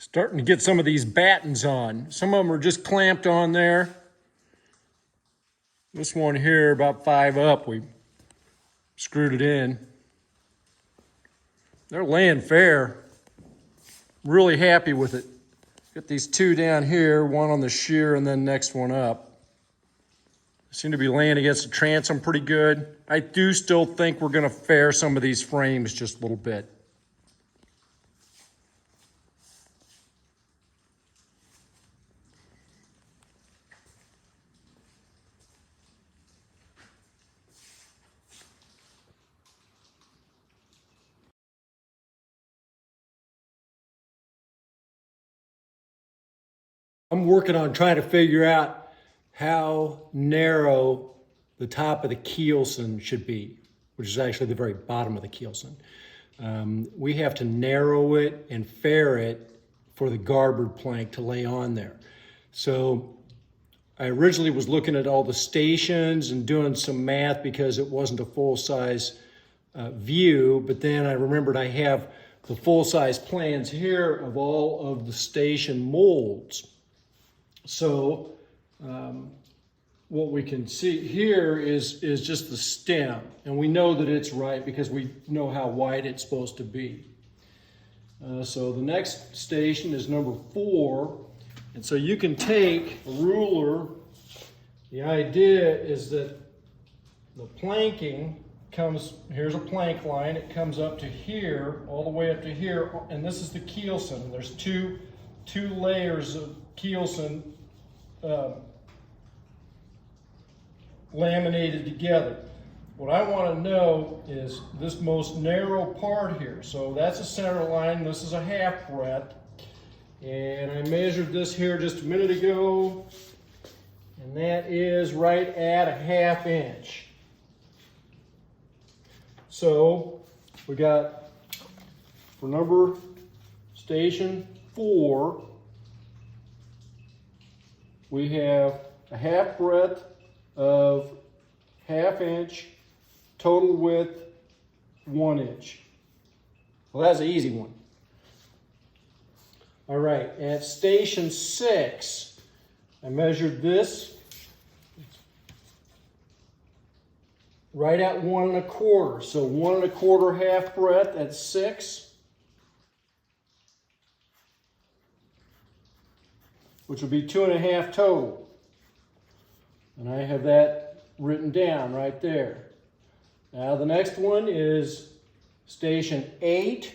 Starting to get some of these battens on. Some of them are just clamped on there. This one here, about 5 up, we screwed it in. They're laying fair. Really happy with it. Got these 2 down here, one on the shear and then next one up. Seem to be laying against the transom pretty good. I do still think we're gonna fair some of these frames just a little bit. I'm working on trying to figure out how narrow the top of the Keelson should be, which is actually the very bottom of the Keelson. We have to narrow it and fair it for the garboard plank to lay on there. So I originally was looking at all the stations and doing some math because it wasn't a full-size view, but then I remembered I have the full-size plans here of all of the station molds. So what we can see here is just the stem, and we know that it's right because we know how wide it's supposed to be. So the next station is number 4, and so you can take a ruler. The idea is that the planking comes, here's a plank line, it comes up to here, all the way up to here, and this is the Keelson. There's two layers of Keelson laminated together. What I want to know is this most narrow part here. So that's a center line, this is a 1/2 breadth. And I measured this here just a minute ago, and that is right at a 1/2 inch. So we got, for number station 4, we have a 1/2 breadth of 1/2 inch, total width 1 inch. Well, that's an easy one. All right, at station 6, I measured this right at 1 1/4. So 1 1/4 1/2 breadth at 6. Which would be 2 1/2 total. And I have that written down right there. Now the next one is station 8.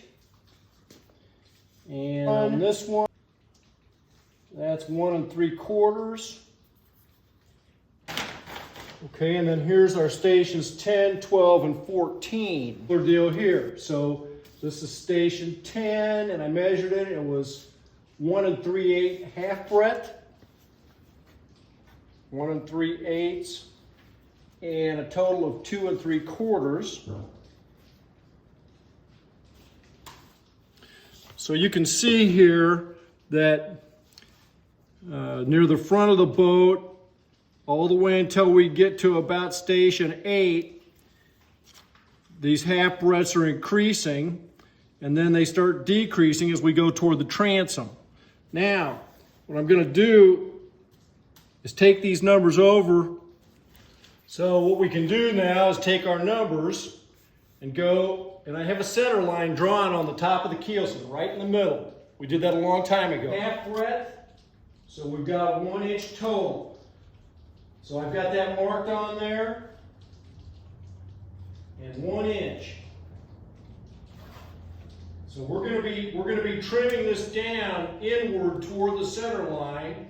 And on this one, that's 1 3/4. Okay, and then here's our stations 10, 12, and 14. Similar deal here. So this is station 10, and I measured it. It was 1 3/8 1/2 breadth, 1 3/8, and a total of 2 3/4. So you can see here that near the front of the boat, all the way until we get to about station 8, these 1/2 breadths are increasing, and then they start decreasing as we go toward the transom. Now, what I'm going to do is take these numbers over. So what we can do now is take our numbers and go, and I have a center line drawn on the top of the Keelson, right in the middle. We did that a long time ago. 1/2 breadth, so we've got 1 inch total. So I've got that marked on there, and 1 inch. So we're going to be trimming this down inward toward the center line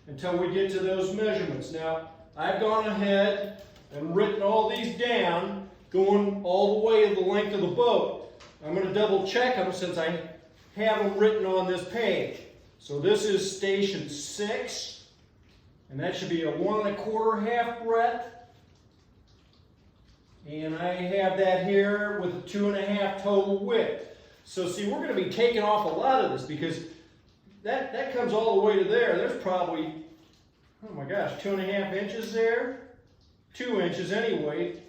until we get to those measurements. Now, I've gone ahead and written all these down, going all the way to the length of the boat. I'm going to double check them since I have them written on this page. So this is station 6, and that should be a 1 1/4 1/2 breadth. And I have that here with a 2 1/2 total width. So see, we're going to be taking off a lot of this because that comes all the way to there. There's probably, oh my gosh, 2 1/2 inches there. 2 inches anyway.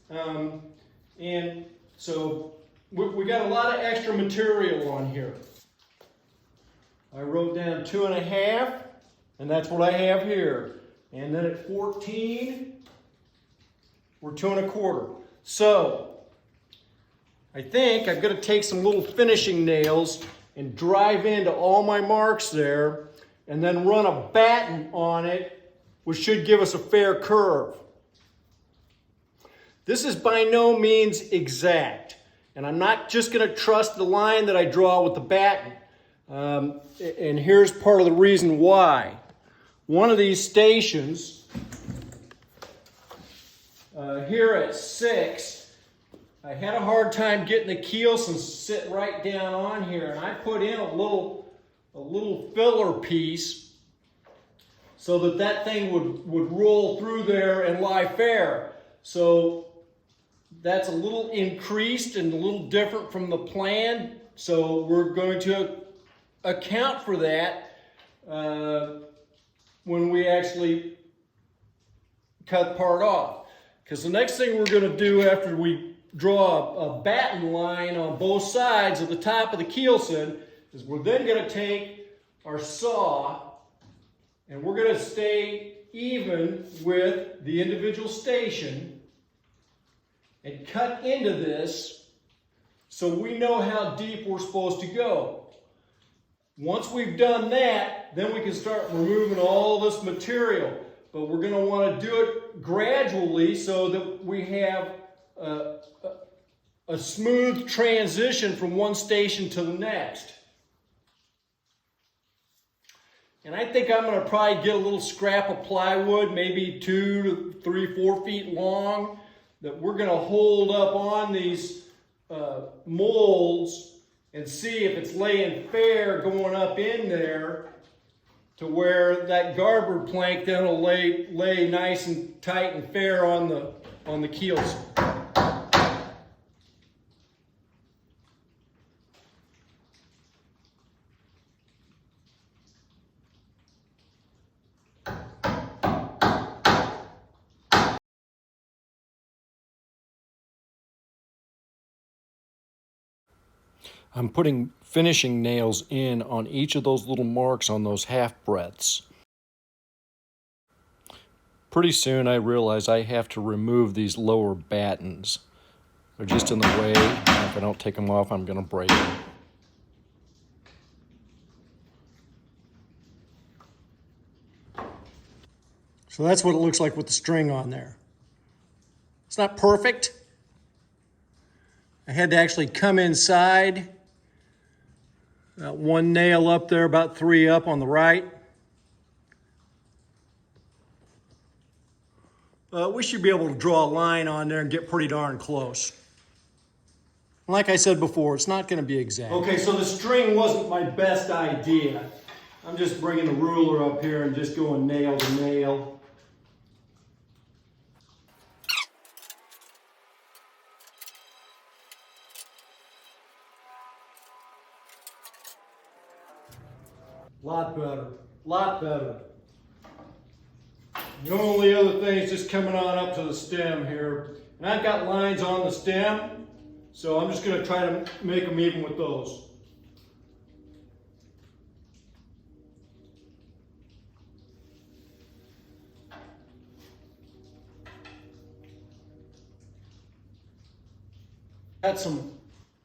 And so we got a lot of extra material on here. I wrote down 2.5, and that's what I have here. And then at 14, we're 2.25. So I think I'm going to take some little finishing nails and drive into all my marks there, and then run a batten on it, which should give us a fair curve. This is by no means exact, and I'm not just going to trust the line that I draw with the batten. And here's part of the reason why. One of these stations, here at 6, I had a hard time getting the Keelson to sit right down on here, and I put in a little filler piece so that thing would roll through there and lie fair. So that's a little increased and a little different from the plan. So we're going to account for that when we actually cut part off. Because the next thing we're going to do after we draw a batten line on both sides of the top of the Keelson is we're then going to take our saw and we're going to stay even with the individual station and cut into this so we know how deep we're supposed to go. Once we've done that, then we can start removing all this material. But we're going to want to do it gradually so that we have a smooth transition from one station to the next. And I think I'm going to probably get a little scrap of plywood, maybe 2 to 3, 4 feet long, that we're going to hold up on these molds and see if it's laying fair going up in there to where that garber plank then will lay nice and tight and fair on the Keelson. I'm putting finishing nails in on each of those little marks on those half breadths. Pretty soon I realize I have to remove these lower battens. They're just in the way, and if I don't take them off, I'm going to break them. So that's what it looks like with the string on there. It's not perfect. I had to actually come inside. One nail up there, about 3 up on the right. We should be able to draw a line on there and get pretty darn close. Like I said before, it's not going to be exact. Okay, so the string wasn't my best idea. I'm just bringing the ruler up here and just going nail to nail. Lot better, lot better. The only other thing is just coming on up to the stem here. And I've got lines on the stem, so I'm just going to try to make them even with those.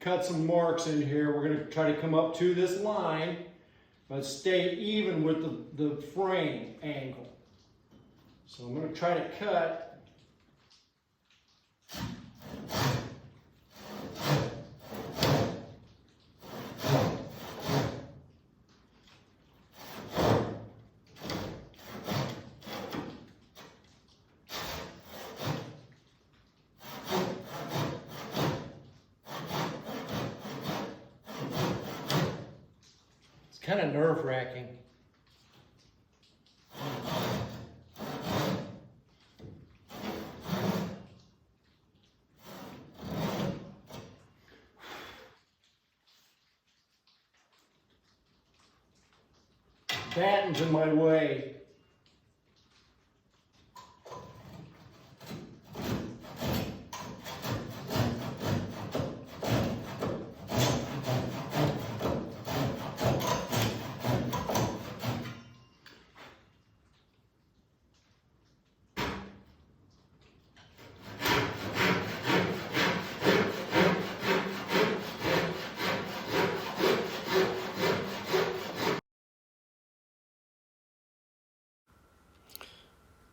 Cut some marks in here. We're going to try to come up to this line, but stay even with the frame angle. So I'm going to try to cut. It's kind of nerve-wracking. Battens in my way.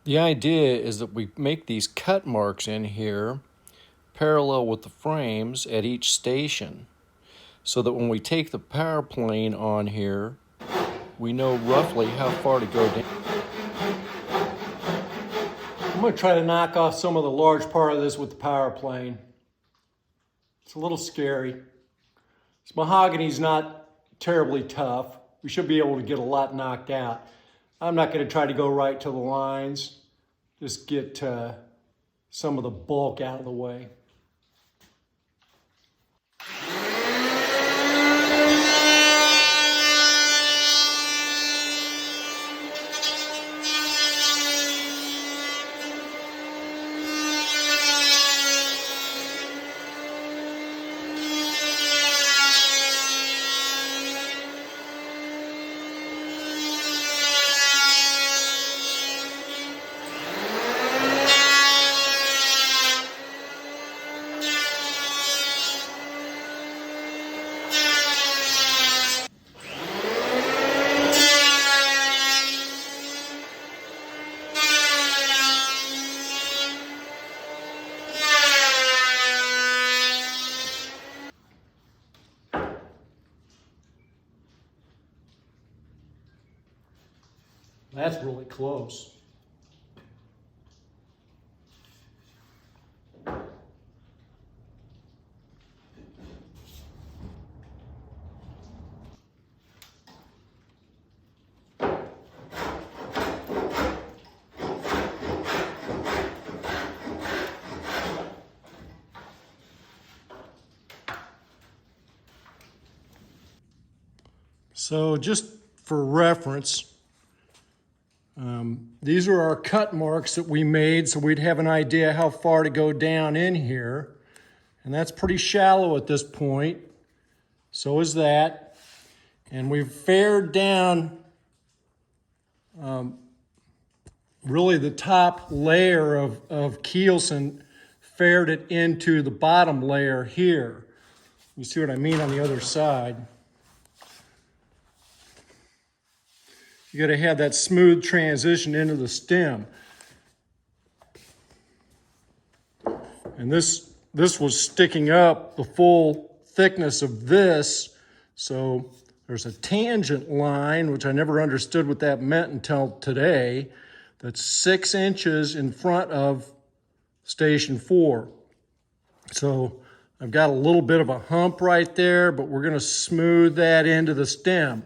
The idea is that we make these cut marks in here parallel with the frames at each station, so that when we take the power plane on here, we know roughly how far to go down. I'm going to try to knock off some of the large part of this with the power plane. It's a little scary. This mahogany's not terribly tough. We should be able to get a lot knocked out. I'm not going to try to go right to the lines. Just get some of the bulk out of the way. That's really close. So just for reference, these are our cut marks that we made so we'd have an idea how far to go down in here. And that's pretty shallow at this point. So is that. And we've fared down really the top layer of Keelson, fared it into the bottom layer here. You see what I mean on the other side. You got to have that smooth transition into the stem. And this was sticking up the full thickness of this. So there's a tangent line, which I never understood what that meant until today, that's 6 inches in front of station 4. So I've got a little bit of a hump right there, but we're going to smooth that into the stem.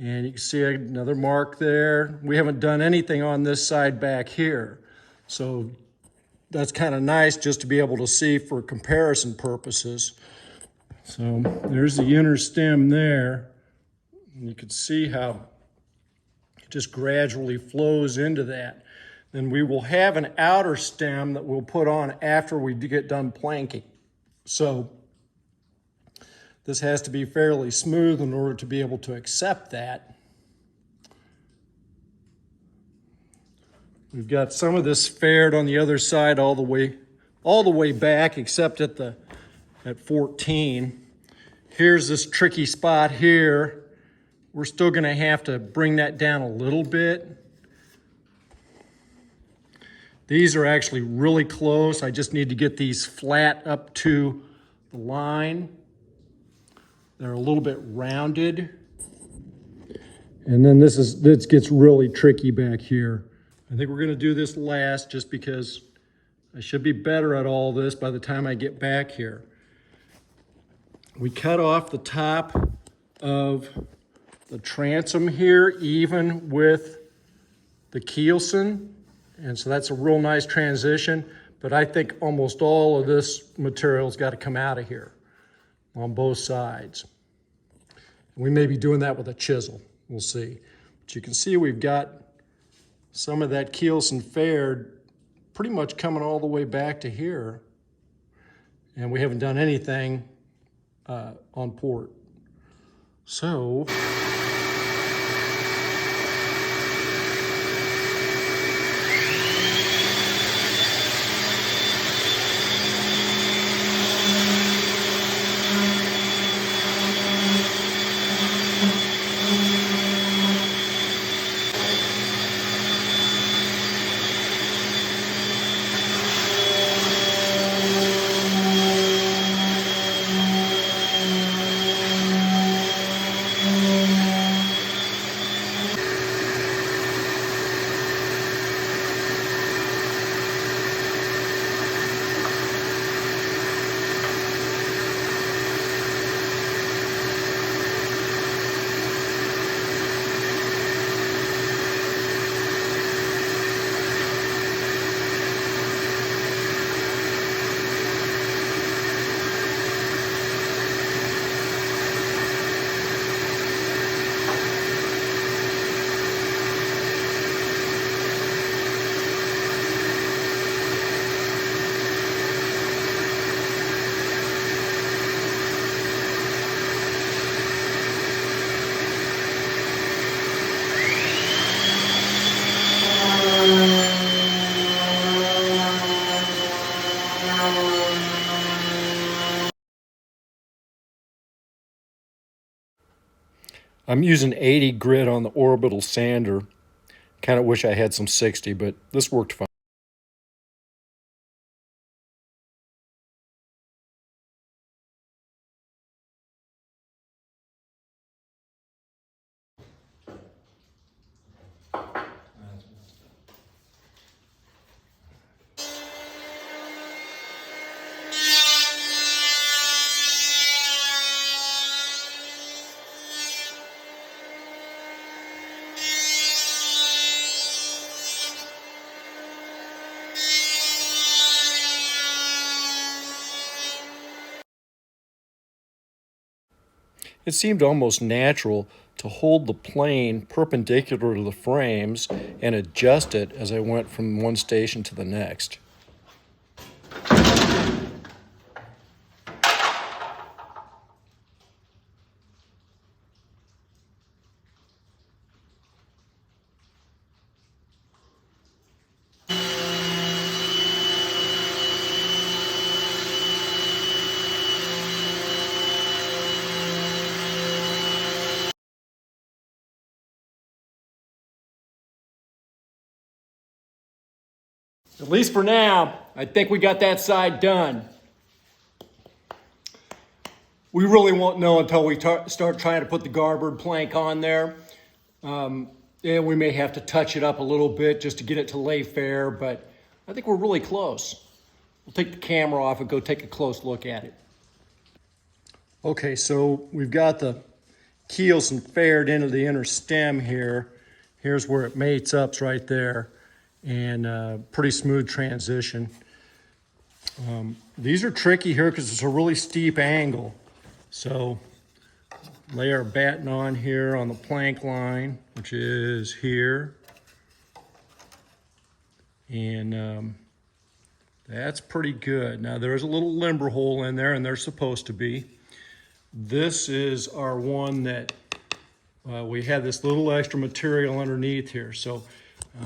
And you can see another mark there. We haven't done anything on this side back here. So that's kind of nice just to be able to see for comparison purposes. So there's the inner stem there. And you can see how it just gradually flows into that. Then we will have an outer stem that we'll put on after we get done planking. So this has to be fairly smooth in order to be able to accept that. We've got some of this fared on the other side all the way back, except at 14. Here's this tricky spot here. We're still going to have to bring that down a little bit. These are actually really close. I just need to get these flat up to the line. They're a little bit rounded. And then this gets really tricky back here. I think we're going to do this last just because I should be better at all this by the time I get back here. We cut off the top of the transom here even with the Keelson. And so that's a real nice transition. But I think almost all of this material's got to come out of here on both sides. We may be doing that with a chisel, we'll see. But you can see we've got some of that Keelson fared pretty much coming all the way back to here. And we haven't done anything on port. So, I'm using 80 grit on the orbital sander. Kind of wish I had some 60, but this worked fine. It seemed almost natural to hold the plane perpendicular to the frames and adjust it as I went from one station to the next. At least for now, I think we got that side done. We really won't know until we start trying to put the garboard plank on there. And we may have to touch it up a little bit just to get it to lay fair, but I think we're really close. We'll take the camera off and go take a close look at it. Okay, so we've got the Keelson fared into the inner stem here. Here's where it mates up right there, and pretty smooth transition. These are tricky here because it's a really steep angle. So lay our batten on here on the plank line, which is here. And that's pretty good. Now there's a little limber hole in there, and there's supposed to be. This is our one that we had this little extra material underneath here. So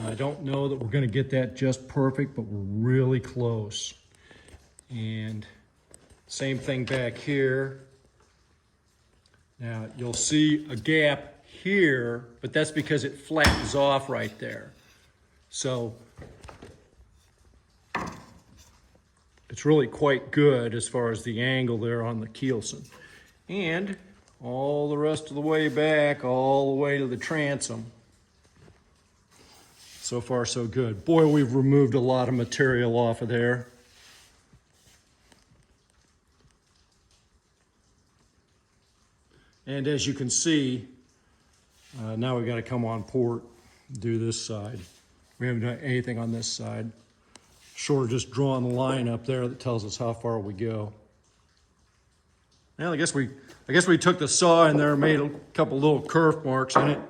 I don't know that we're gonna get that just perfect, but we're really close. And same thing back here. Now you'll see a gap here, but that's because it flattens off right there. So it's really quite good as far as the angle there on the Keelson. And all the rest of the way back, all the way to the transom. So far, so good. Boy, we've removed a lot of material off of there. And as you can see, now we've got to come on port, do this side. We haven't done anything on this side. Short of just drawing the line up there that tells us how far we go. Well, I guess we took the saw in there and made a couple little kerf marks in it.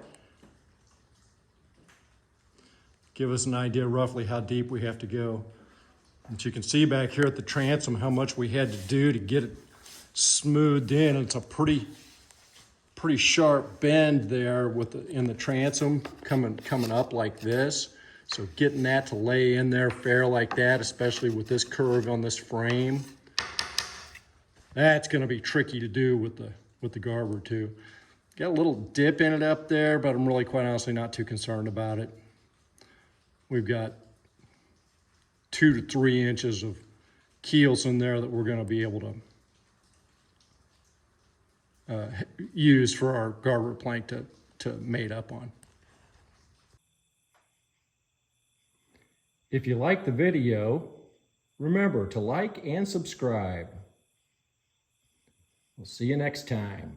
Give us an idea roughly how deep we have to go. But you can see back here at the transom how much we had to do to get it smoothed in. It's a pretty sharp bend there in the transom coming up like this. So getting that to lay in there fair like that, especially with this curve on this frame, that's going to be tricky to do with the garboard too. Got a little dip in it up there, but I'm really quite honestly not too concerned about it. We've got 2 to 3 inches of Keelson there that we're going to be able to use for our garboard plank to mate up on. If you like the video, remember to like and subscribe. We'll see you next time.